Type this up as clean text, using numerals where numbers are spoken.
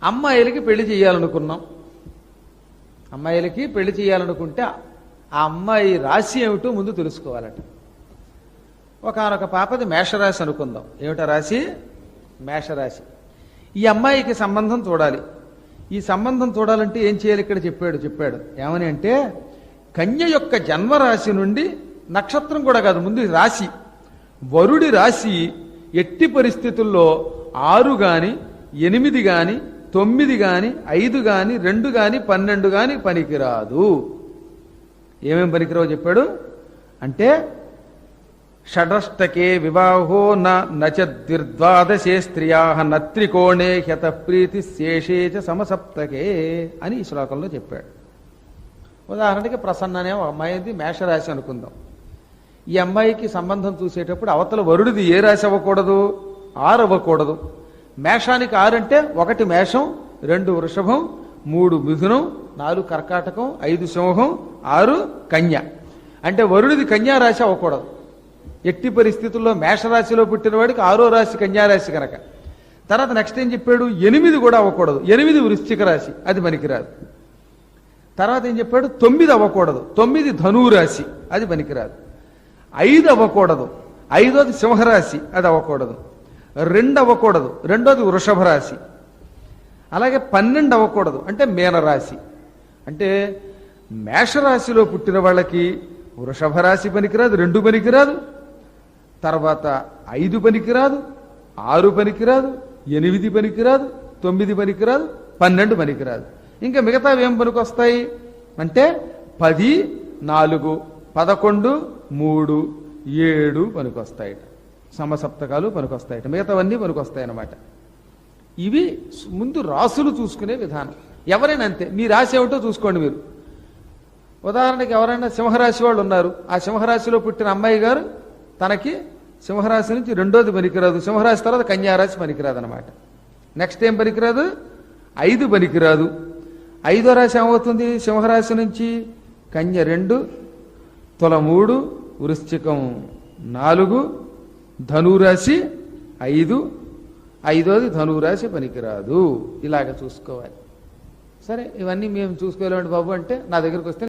అమ్మాయిలకి పెళ్లి చేయాలనుకున్నాం. అమ్మాయిలకి పెళ్లి చేయాలనుకుంటే ఆ అమ్మాయి రాశి ఏమిటో ముందు తెలుసుకోవాలట. ఒకానొక పాపది మేషరాశి అనుకుందాం. ఏమిటా రాశి? మేషరాశి. ఈ అమ్మాయికి సంబంధం చూడాలి. ఈ సంబంధం చూడాలంటే ఏం చేయాలి? ఇక్కడ చెప్పాడు ఏమని అంటే, కన్య యొక్క జన్మరాశి నుండి నక్షత్రం కూడా కాదు, ముందు రాశి, వరుడి రాశి ఎట్టి పరిస్థితుల్లో 6 గాని 8 గాని 9 గాని 5 గాని 2 గాని 12 గాని పనికిరాదు. ఏమేం పనికిరావు చెప్పాడు అంటే, షడష్టకే వివాహో నచద్విర్ద్వాదశే స్త్రియా నత్రికోణే హ్యత ప్రీతి శేషే చ సమసప్తకే అని ఈ శ్లోకంలో చెప్పాడు. ఉదాహరణకి ప్రసన్న అనే ఒక అమ్మాయిది మేషరాశి అనుకుందాం. ఈ అమ్మాయికి సంబంధం చూసేటప్పుడు అవతల వరుడిది ఏ రాశి అవ్వకూడదు? 6 అవ్వకూడదు. మేషానికి 6 అంటే 1 మేషం, 2 వృషభం, 3 మిథునం, 4 కర్కాటకం, 5 సింహం, 6 కన్య. అంటే వరుడిది కన్యా రాశి అవ్వకూడదు. ఎట్టి పరిస్థితుల్లో మేషరాశిలో పుట్టిన వాడికి 6వ రాశి కన్యారాశి కనుక. తర్వాత నెక్స్ట్ ఏం చెప్పాడు? 8 కూడా అవ్వకూడదు. 8 వృశ్చిక రాశి, అది పనికిరాదు. తర్వాత ఏం చెప్పాడు? 9 అవ్వకూడదు. 9 ధనువు రాశి, అది పనికిరాదు. 5 అవ్వకూడదు. 5వది సింహరాశి, అది అవ్వకూడదు. 2 అవ్వకూడదు. 2వది వృషభ రాశి. అలాగే 12 అవ్వకూడదు, అంటే మీనరాశి. అంటే మేషరాశిలో పుట్టిన వాళ్ళకి వృషభ రాశి పనికిరాదు, 2 పనికిరాదు. తర్వాత 5 పనికిరాదు, 6 పనికిరాదు, 8 పనికిరాదు, 9 పనికిరాదు, 12 పనికిరాదు. ఇంకా మిగతావి ఏం పనికొస్తాయి అంటే 10, 4, 11, 3, 7 పనికొస్తాయట. సమసప్తకాలు పనికొస్తాయట. మిగతావన్నీ పనికొస్తాయి అన్నమాట. ఇవి ముందు రాసులు చూసుకునే విధానం. ఎవరైనా అంతే. మీ రాశి ఏమిటో చూసుకోండి మీరు. ఉదాహరణకి ఎవరైనా సింహరాశి వాళ్ళు ఉన్నారు. ఆ సింహరాశిలో పుట్టిన అమ్మాయి గారు తనకి సింహరాశి నుంచి 2వది పనికిరాదు, సింహరాశి తర్వాత కన్యారాశి పనికిరాదు అనమాట. నెక్స్ట్ ఏం పనికిరాదు? 5 పనికిరాదు. 5వ రాశి ఏమవుతుంది? సింహరాశి నుంచి కన్య 2, తుల 3, వృశ్చికం 4, ధనురాశి 5, 5వది ధనురాశి పనికిరాదు. ఇలాగ చూసుకోవాలి. సరే, ఇవన్నీ మేము చూసుకోలేమండి బాబు అంటే నా దగ్గరకు వస్తే